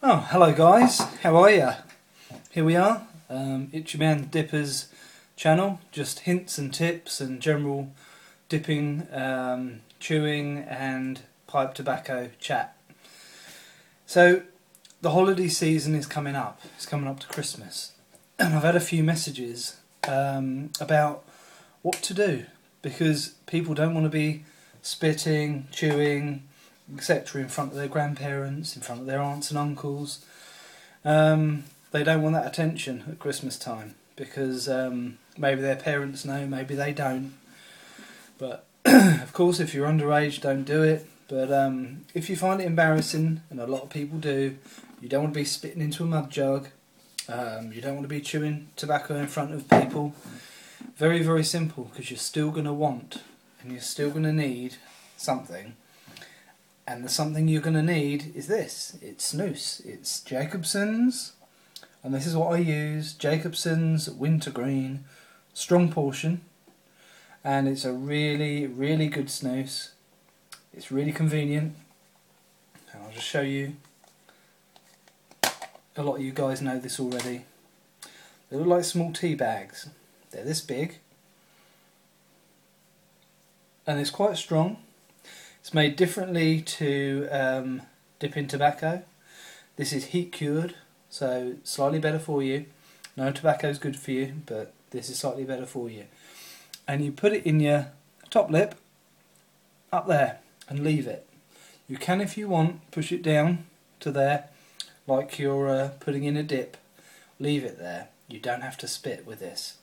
Oh, hello guys, how are ya? Here we are, Itchy Man Dipper's channel, just hints and tips and general dipping, chewing and pipe tobacco chat. So, the holiday season is coming up, it's coming up to Christmas, and I've had a few messages about what to do, because people don't want to be spitting, chewing, etc. in front of their grandparents, in front of their aunts and uncles. They don't want that attention at Christmas time because maybe their parents know, maybe they don't. But of course, if you're underage, don't do it. But if you find it embarrassing, and a lot of people do, you don't want to be spitting into a mug jug. You don't want to be chewing tobacco in front of people. Very, very simple, because you're still going to want and you're still going to need something. And the something you're going to need is this. It's snus. It's Jacobsen's. And this is what I use. Jacobsen's Wintergreen. Strong portion. And it's a really, really good snus. It's really convenient. And I'll just show you. A lot of you guys know this already. They look like small tea bags. They're this big. And it's quite strong. It's made differently to dipping tobacco. This is heat cured, so slightly better for you. No, tobacco is good for you, but this is slightly better for you. And you put it in your top lip, up there, and leave it. You can, if you want, push it down to there, like you're putting in a dip. Leave it there. You don't have to spit with this.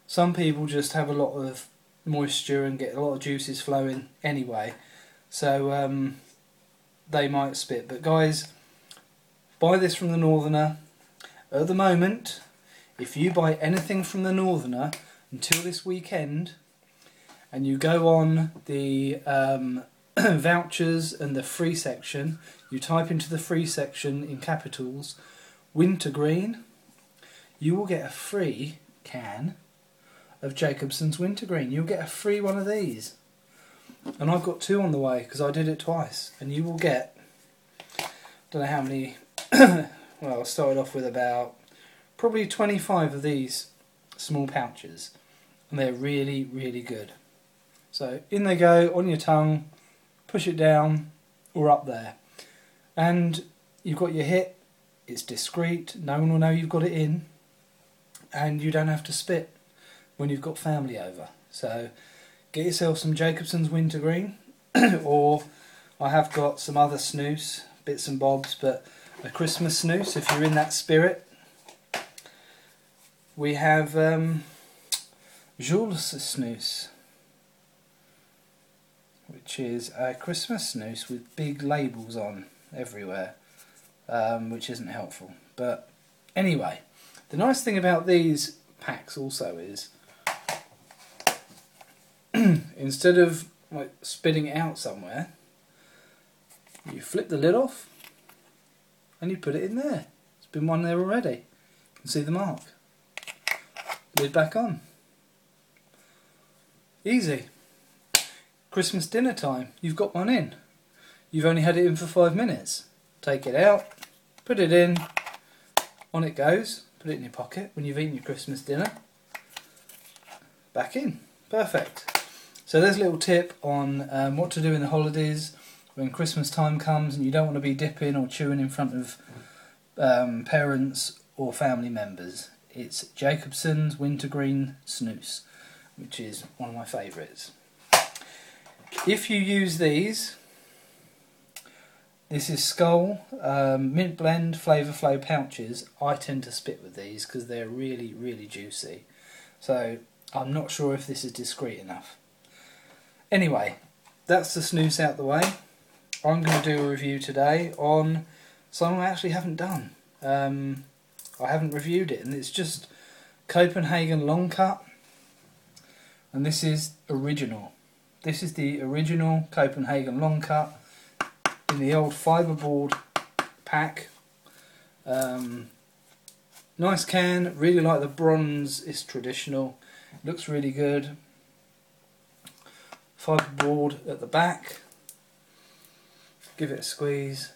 Some people just have a lot of moisture and get a lot of juices flowing anyway, so they might spit. But guys, buy this from the Northerner. At the moment, if you buy anything from the Northerner until this weekend, and you go on the vouchers and the free section, you type into the free section in capitals Wintergreen, you will get a free can of Jacobsen's Wintergreen. You'll get a free one of these. And I've got two on the way because I did it twice. And you will get, don't know how many, well, I started off with about probably 25 of these small pouches. And they're really, really good. So in they go, on your tongue, push it down or up there. And you've got your hit, it's discreet, no one will know you've got it in. And you don't have to spit when you've got family over. So get yourself some Jacobsen's Wintergreen, or I have got some other snus, bits and bobs, but a Christmas snus if you're in that spirit. We have Jules snus, which is a Christmas snus with big labels on everywhere, which isn't helpful. But anyway, the nice thing about these packs also is instead of like spitting it out somewhere, you flip the lid off and you put it in there. There's been one there already. You can see the mark. Lid back on. Easy. Christmas dinner time, you've got one in. You've only had it in for 5 minutes. Take it out, put it in, on it goes, put it in your pocket when you've eaten your Christmas dinner. Back in. Perfect. So there's a little tip on what to do in the holidays when Christmas time comes and you don't want to be dipping or chewing in front of parents or family members. It's Jacobsen's Wintergreen snus, which is one of my favourites. If you use these, this is Skull Mint Blend Flavour Flow pouches. I tend to spit with these because they're really, really juicy. So I'm not sure if this is discreet enough. Anyway, that's the snus out the way. I'm going to do a review today on something I actually haven't done. I haven't reviewed it, and it's just Copenhagen long cut. And this is original. This is the original Copenhagen long cut in the old fiberboard pack. Nice can, really like the bronze, it's traditional, looks really good. Fiberboard at the back, give it a squeeze,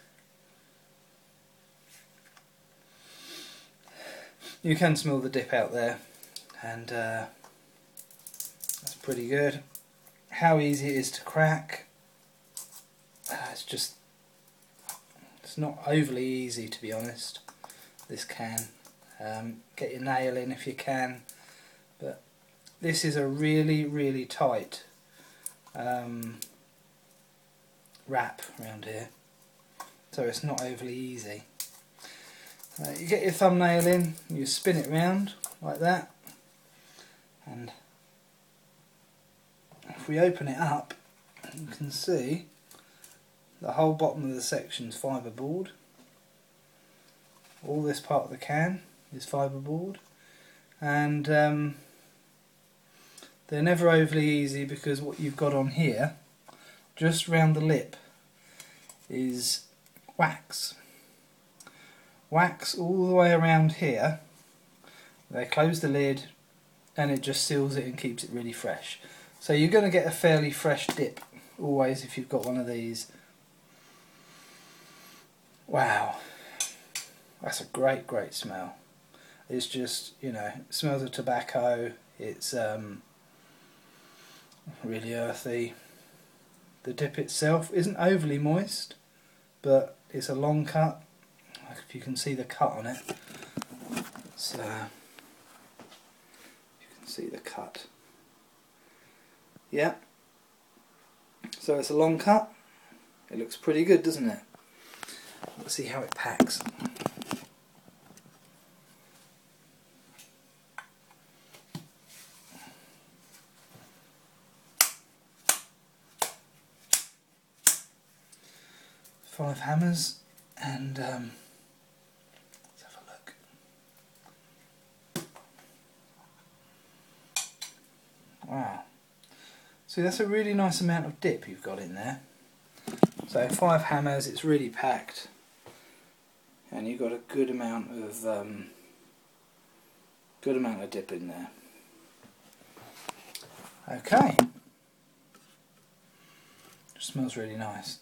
you can smell the dip out there, and that's pretty good. How easy it is to crack, it's not overly easy, to be honest, this can. Get your nail in if you can, but this is a really tight wrap around here, so it's not overly easy. You get your thumbnail in, you spin it round like that, and if we open it up, you can see the whole bottom of the section is fibreboard. All this part of the can is fibreboard, and they're never overly easy, because what you've got on here, just round the lip, is wax. Wax all the way around here. They close the lid and it just seals it and keeps it really fresh. So you're going to get a fairly fresh dip always if you've got one of these. Wow, that's a great smell. It's just, you know, it smells of tobacco. It's really earthy. The dip itself isn't overly moist, but it's a long cut. If you can see the cut on it, you can see the cut. Yeah. So it's a long cut. It looks pretty good, doesn't it? Let's see how it packs. Five hammers, and let's have a look. Wow. See, that's a really nice amount of dip you've got in there. So 5 hammers, it's really packed, and you've got a good amount of dip in there. Okay. It smells really nice.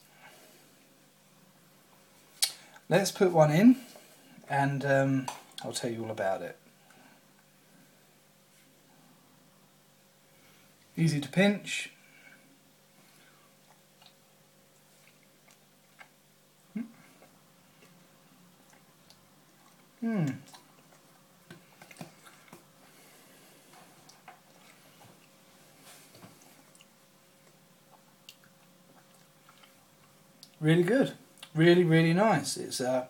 Let's put one in, and I'll tell you all about it. Easy to pinch. Really good. Really nice. It's a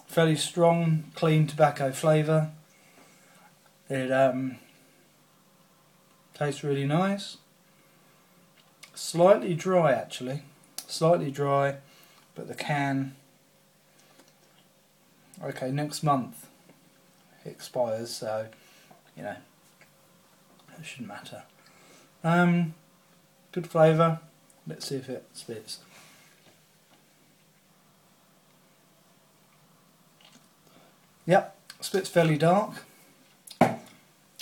fairly strong, clean tobacco flavour. It tastes really nice. Slightly dry, actually. Slightly dry, but the can... Okay, next month it expires, so, you know, it shouldn't matter. Good flavour. Let's see if it spits. Yep, spits fairly dark.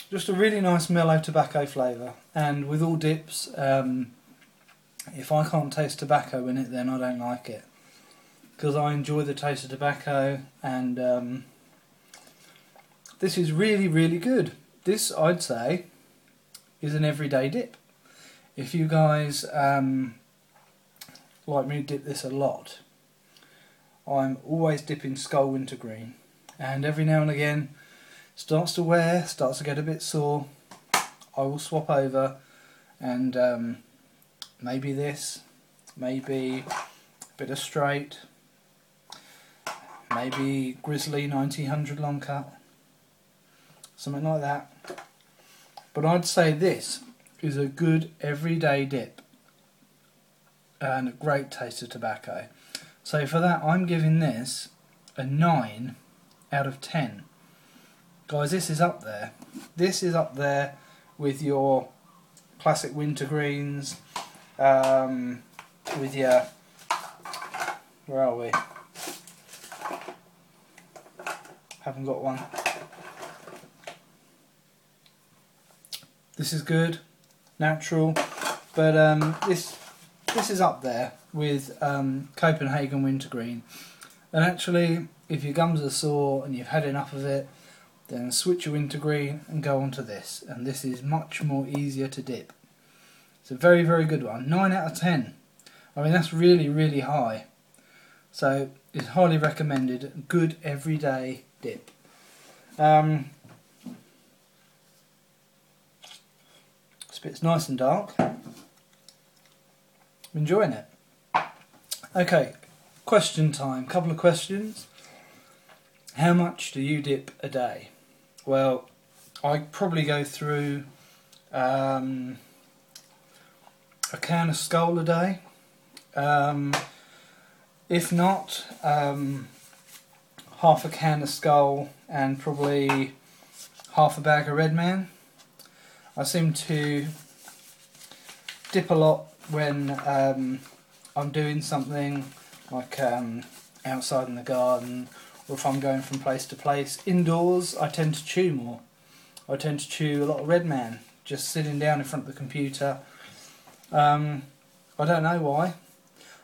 Just a really nice mellow tobacco flavour, and with all dips, if I can't taste tobacco in it, then I don't like it, because I enjoy the taste of tobacco, and this is really good. This, I'd say, is an everyday dip. If you guys like me to dip this a lot, I'm always dipping Skull Wintergreen, and every now and again starts to wear, starts to get a bit sore, I will swap over, and maybe this, maybe a bit of straight, maybe Grizzly 1900 long cut, something like that. But I'd say this is a good everyday dip and a great taste of tobacco. So for that, I'm giving this a 9 out of 10. Guys, this is up there. This is up there with your classic wintergreens, with your... Where are we? Haven't got one. This is good, natural, but this is up there with Copenhagen wintergreen. And actually, if your gums are sore and you've had enough of it, then switch your wintergreen and go on to this, and this is much more easier to dip. It's a very, very good one. 9 out of 10. I mean, that's really, really high. So it's highly recommended. Good everyday dip. It's nice and dark. I'm enjoying it. Okay, question time. Couple of questions. How much do you dip a day? Well, I probably go through a can of Skull a day. If not, half a can of Skull and probably half a bag of Red Man. I seem to dip a lot when I'm doing something like outside in the garden, or if I'm going from place to place. Indoors, I tend to chew more. I tend to chew a lot of Red Man, just sitting down in front of the computer. I don't know why.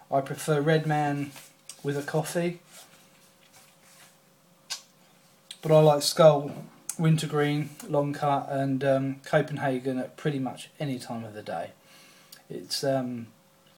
I prefer Red Man with a coffee, but I like Skull, Wintergreen, Long Cut and Copenhagen at pretty much any time of the day. It's